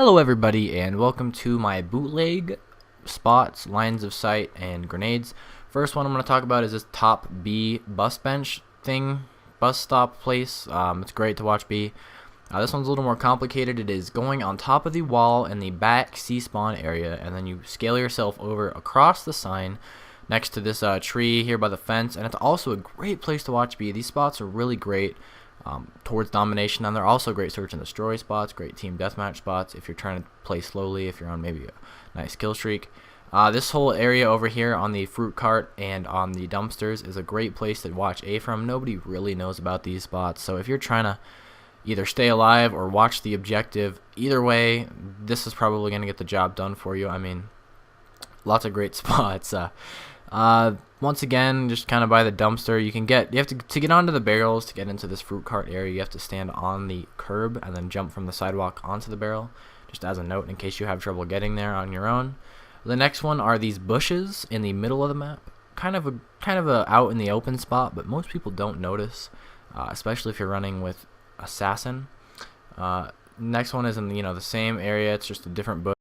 Hello everybody and welcome to my bootleg spots, lines of sight, and grenades. First one I'm going to talk about is this top B bus bench thing, bus stop place. It's great to watch B. This one's a little more complicated. It is going on top of the wall in the back C spawn area, and then you scale yourself over across the sign next to this tree here by the fence, and it's also a great place to watch B. These spots are really great towards domination, and they're also great search and destroy spots, great team deathmatch spots if you're trying to play slowly, if you're on maybe a nice kill streak. This whole area over here on the fruit cart and on the dumpsters is a great place to watch A from. Nobody really knows about these spots, so if you're trying to either stay alive or watch the objective, either way, this is probably going to get the job done for you. I mean, lots of great spots. Once again, just kind of by the dumpster, you have to get onto the barrels to get into this fruit cart area. You have to stand on the curb and then jump from the sidewalk onto the barrel, just as a note in case you have trouble getting there on your own. The next one are these bushes in the middle of the map, kind of a out in the open spot, but most people don't notice, especially if you're running with assassin. Next one is in the same area. It's just a different bush.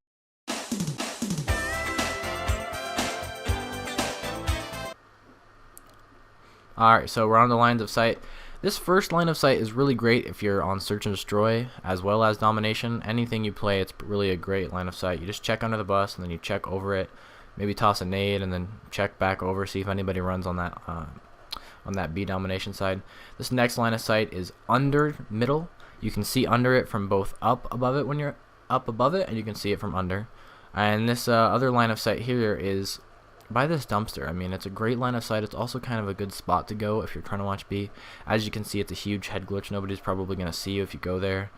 Alright, so we're on the lines of sight. This first line of sight is really great if you're on search and destroy as well as domination. Anything you play, it's really a great line of sight. You just check under the bus and then you check over it, maybe toss a nade and then check back over, see if anybody runs on that B domination side. This next line of sight is under middle. You can see under it from both up above it when you're up above it, and you can see it from under. And this other line of sight here is by this dumpster. I mean, it's a great line of sight. It's also kind of a good spot to go if you're trying to watch B. As you can see, it's a huge head glitch. Nobody's probably going to see you if you go there.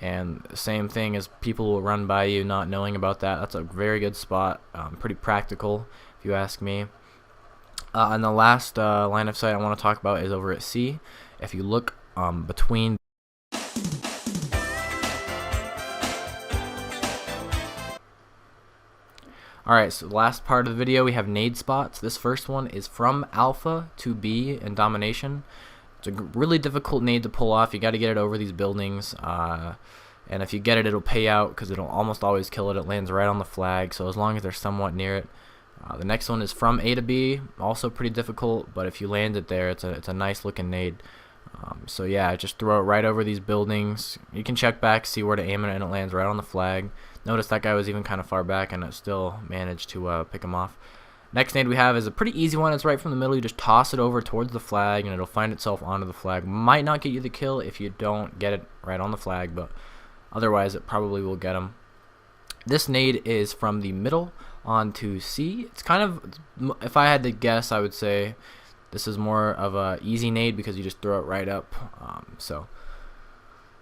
And same thing as people will run by you not knowing about that. That's a very good spot. Pretty practical, if you ask me. And the last line of sight I want to talk about is over at C. If you look between Alright, so the last part of the video, we have nade spots. This first one is from Alpha to B in domination. It's a really difficult nade to pull off. You got to get it over these buildings, and if you get it, it'll pay out because it'll almost always kill it. It lands right on the flag, so as long as they're somewhat near it. The next one is from A to B, also pretty difficult, but if you land it there, it's a nice looking nade. So yeah, just throw it right over these buildings. You can check back, see where to aim it, and it lands right on the flag. Notice that guy was even kind of far back, and it still managed to pick him off. Next nade we have is a pretty easy one. It's right from the middle. You just toss it over towards the flag, and it'll find itself onto the flag. Might not get you the kill if you don't get it right on the flag, but otherwise it probably will get him. This nade is from the middle onto C. It's kind of, if I had to guess, I would say this is more of a easy nade because you just throw it right up.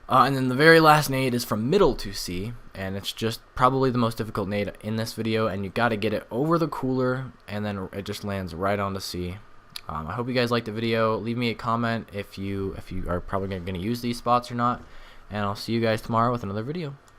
And then the very last nade is from middle to C, and it's just probably the most difficult nade in this video, and you got to get it over the cooler, and then it just lands right onto C. I hope you guys liked the video. Leave me a comment if you are probably going to use these spots or not, and I'll see you guys tomorrow with another video.